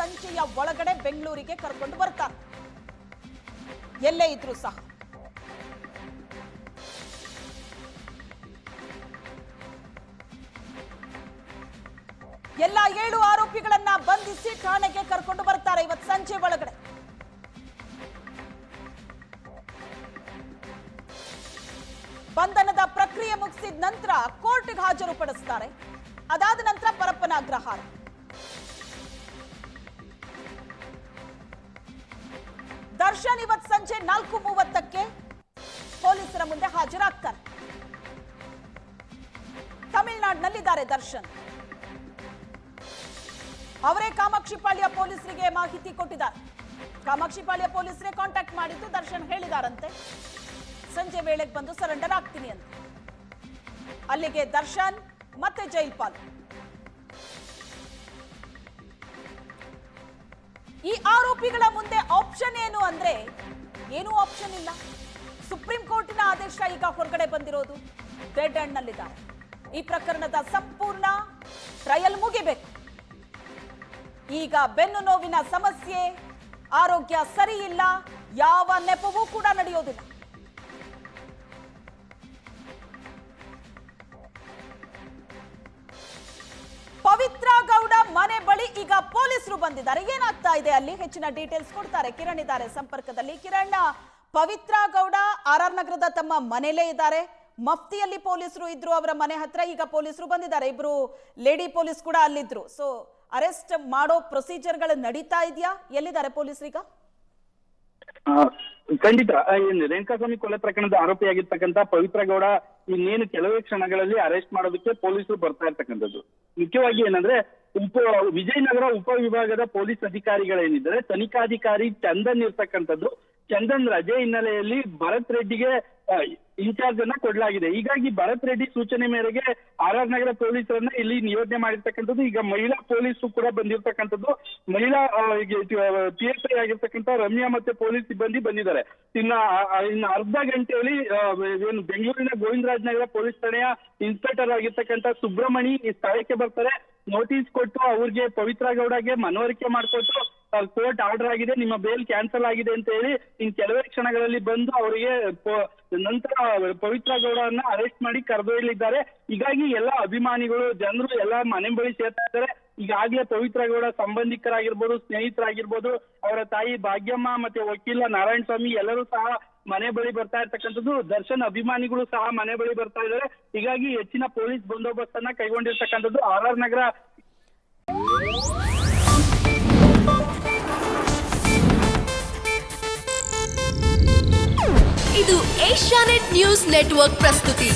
ಸಂಜೆಯ ಒಳಗಡೆ ಬೆಂಗಳೂರಿಗೆ ಕರ್ಕೊಂಡು ಬರ್ತಾರೆ. ಎಲ್ಲೇ ಇದ್ರು ಸಹ ಎಲ್ಲ 7 ಆರೋಪಿಗಳನ್ನ ಬಂಧಿಸಿ ಠಾಣೆಗೆ ಕರ್ಕೊಂಡು ಬರ್ತಾರೆ ಇವತ್ತು ಸಂಜೆ ಒಳಗಡೆ. ಬಂಧನದ ಪ್ರಕ್ರಿಯೆ ಮುಗಿಸಿದ ನಂತರ ಕೋರ್ಟ್ಗೆ ಹಾಜರುಪಡಿಸುತ್ತಾರೆ. ಅದಾದ ನಂತರ ಪರಪ್ಪನ ಅಗ್ರಹಾರ. ದರ್ಶನ್ ಇವತ್ತು ಸಂಜೆ 4:30ಕ್ಕೆ ಪೊಲೀಸರ ಮುಂದೆ ಹಾಜರಾಗ್ತಾರೆ. ತಮಿಳುನಾಡಿನಲ್ಲಿದ್ದಾರೆ ದರ್ಶನ್. ಅವರೇ ಕಾಮಾಕ್ಷಿಪಾಳ್ಯ ಪೊಲೀಸರಿಗೆ ಮಾಹಿತಿ ಕೊಟ್ಟಿದ್ದಾರೆ. ಕಾಮಾಕ್ಷಿಪಾಳ್ಯ ಪೊಲೀಸರೇ ಕಾಂಟ್ಯಾಕ್ಟ್ ಮಾಡಿದ್ದು ದರ್ಶನ್ ಹೇಳಿದಾರಂತೆ ಸಂಜೆ ವೇಳೆಗೆ ಬಂದು ಸರೆಂಡರ್ ಆಗ್ತೀನಿ ಅಂತ. ಅಲ್ಲಿಗೆ ದರ್ಶನ್ ಮತ್ತೆ ಜೈಲ್ಪಾಲ್. ಈ ಆರೋಪಿಗಳ ಮುಂದೆ ಆಪ್ಷನ್ ಏನು ಅಂದ್ರೆ ಏನೂ ಆಪ್ಷನ್ ಇಲ್ಲ. ಸುಪ್ರೀಂ ಕೋರ್ಟಿನ ಆದೇಶ ಈಗ ಹೊರಗಡೆ ಬಂದಿರೋದು. ಡೆಡ್ ಎಂಡ್ ನಲ್ಲಿದ್ದಾರೆ. ಈ ಪ್ರಕರಣದ ಸಂಪೂರ್ಣ ಟ್ರಯಲ್ ಮುಗಿಬೇಕು. ಈಗ ಬೆನ್ನು ನೋವಿನ ಸಮಸ್ಯೆ, ಆರೋಗ್ಯ ಸರಿ ಇಲ್ಲ, ಯಾವ ನೆಪವೂ ಕೂಡ ನಡೆಯೋದಿಲ್ಲ. ಪವಿತ್ರ ಗೌಡ ಮನೆ ಬಳಿ ಈಗ ಪೊಲೀಸರು ಬಂದಿದ್ದಾರೆ. ಏನಾಗ್ತಾ ಇದೆ ಅಲ್ಲಿ ಹೆಚ್ಚಿನ ಡೀಟೇಲ್ಸ್ ಕೊಡ್ತಾರೆ. ಕಿರಣ್ ಇದ್ದಾರೆ ಸಂಪರ್ಕದಲ್ಲಿ. ಕಿರಣ್, ಪವಿತ್ರ ಗೌಡ ಆರ್ ನಗರದ ತಮ್ಮ ಮನೆಯಲ್ಲೇ ಇದ್ದಾರೆ. ಮಫ್ತಿಯಲ್ಲಿ ಪೊಲೀಸರು ಇದ್ರು ಅವರ ಮನೆ ಹತ್ರ. ಈಗ ಪೊಲೀಸರು ಬಂದಿದ್ದಾರೆ. ಇಬ್ರು ಲೇಡಿ ಪೊಲೀಸ್ ಕೂಡ ಅಲ್ಲಿದ್ರು. ಸೊ ಅರೆಸ್ಟ್ ಮಾಡೋ ಪ್ರೊಸೀಜರ್ಗಳು ನಡೀತಾ ಇದೆಯಾ? ಎಲ್ಲಿದ್ದಾರೆ ಪೊಲೀಸರೀಗ? ಖಂಡಿತ. ರೇಣುಕಾಸ್ವಾಮಿ ಕೊಲೆ ಪ್ರಕರಣದ ಆರೋಪಿಯಾಗಿರ್ತಕ್ಕಂಥ ಪವಿತ್ರ ಗೌಡ ಇನ್ನೇನು ಕೆಲವೇ ಕ್ಷಣಗಳಲ್ಲಿ ಅರೆಸ್ಟ್ ಮಾಡೋದಕ್ಕೆ ಪೊಲೀಸರು ಬರ್ತಾ ಇರ್ತಕ್ಕಂಥದ್ದು. ಮುಖ್ಯವಾಗಿ ಏನಂದ್ರೆ ವಿಜಯನಗರ ಉಪವಿಭಾಗದ ಪೊಲೀಸ್ ಅಧಿಕಾರಿಗಳೇನಿದ್ದಾರೆ, ತನಿಖಾಧಿಕಾರಿ ಚಂದನ್ ಇರ್ತಕ್ಕಂಥದ್ದು. ಚಂದನ್ ರಜೆ ಹಿನ್ನೆಲೆಯಲ್ಲಿ ಭರತ್ ರೆಡ್ಡಿಗೆ ಇನ್ಚಾರ್ಜ್ ಅನ್ನ ಕೊಡಲಾಗಿದೆ. ಹೀಗಾಗಿ ಭರತ್ ರೆಡ್ಡಿ ಸೂಚನೆ ಮೇರೆಗೆ ಆರ್ ನಗರ ಪೊಲೀಸರನ್ನ ಇಲ್ಲಿ ನಿಯೋಜನೆ ಮಾಡಿರ್ತಕ್ಕಂಥದ್ದು. ಈಗ ಮಹಿಳಾ ಪೊಲೀಸರು ಕೂಡ ಬಂದಿರ್ತಕ್ಕಂಥದ್ದು. ಮಹಿಳಾ PSI ಆಗಿರ್ತಕ್ಕಂಥ ರಮ್ಯಾ ಮತ್ತೆ ಪೊಲೀಸ್ ಸಿಬ್ಬಂದಿ ಬಂದಿದ್ದಾರೆ. ಇನ್ನು ಅರ್ಧ ಗಂಟೆಯಲ್ಲಿ ಏನು ಬೆಂಗಳೂರಿನ ಗೋವಿಂದರಾಜ ನಗರ ಪೊಲೀಸ್ ಠಾಣೆಯ ಇನ್ಸ್ಪೆಕ್ಟರ್ ಆಗಿರ್ತಕ್ಕಂಥ ಸುಬ್ರಹ್ಮಣಿ ಈ ಸ್ಥಳಕ್ಕೆ ಬರ್ತಾರೆ. ನೋಟಿಸ್ ಕೊಟ್ಟು ಅವ್ರಿಗೆ ಪವಿತ್ರ ಗೌಡಗೆ ಮನವರಿಕೆ ಮಾಡಿಕೊಟ್ಟು ಕೋರ್ಟ್ ಆರ್ಡರ್ ಆಗಿದೆ, ನಿಮ್ಮ ಬೇಲ್ ಕ್ಯಾನ್ಸಲ್ ಆಗಿದೆ ಅಂತ ಹೇಳಿ ಇನ್ ಕೆಲವೇ ಕ್ಷಣಗಳಲ್ಲಿ ಬಂದು ಅವರಿಗೆ ನಂತರ ಪವಿತ್ರ ಗೌಡರನ್ನ ಅರೆಸ್ಟ್ ಮಾಡಿ ಕರೆದೊಯ್ಯಲಿದ್ದಾರೆ. ಹೀಗಾಗಿ ಎಲ್ಲ ಅಭಿಮಾನಿಗಳು ಜನರು ಎಲ್ಲ ಮನೆ ಬಳಿ ಸೇರ್ತಾ ಇದ್ದಾರೆ. ಈಗಾಗಲೇ ಪವಿತ್ರ ಗೌಡ ಸಂಬಂಧಿಕರಾಗಿರ್ಬೋದು, ಸ್ನೇಹಿತರಾಗಿರ್ಬೋದು, ಅವರ ತಾಯಿ ಭಾಗ್ಯಮ್ಮ ಮತ್ತೆ ವಕೀಲ ನಾರಾಯಣ ಸ್ವಾಮಿ ಎಲ್ಲರೂ ಸಹ ಮನೆ ಬಳಿ ಬರ್ತಾ ಇರ್ತಕ್ಕಂಥದ್ದು. ದರ್ಶನ್ ಅಭಿಮಾನಿಗಳು ಸಹ ಮನೆ ಬಳಿ ಬರ್ತಾ ಇದ್ದಾರೆ. ಹೀಗಾಗಿ ಹೆಚ್ಚಿನ ಪೊಲೀಸ್ ಬಂದೋಬಸ್ತ್ ಅನ್ನ ಕೈಗೊಂಡಿರ್ತಕ್ಕಂಥದ್ದು ಆರ್ ನಗರ. ಇದು ಏಷ್ಯಾನೆಟ್ ನ್ಯೂಸ್ ನೆಟ್ವರ್ಕ್ ಪ್ರಸ್ತುತಿ.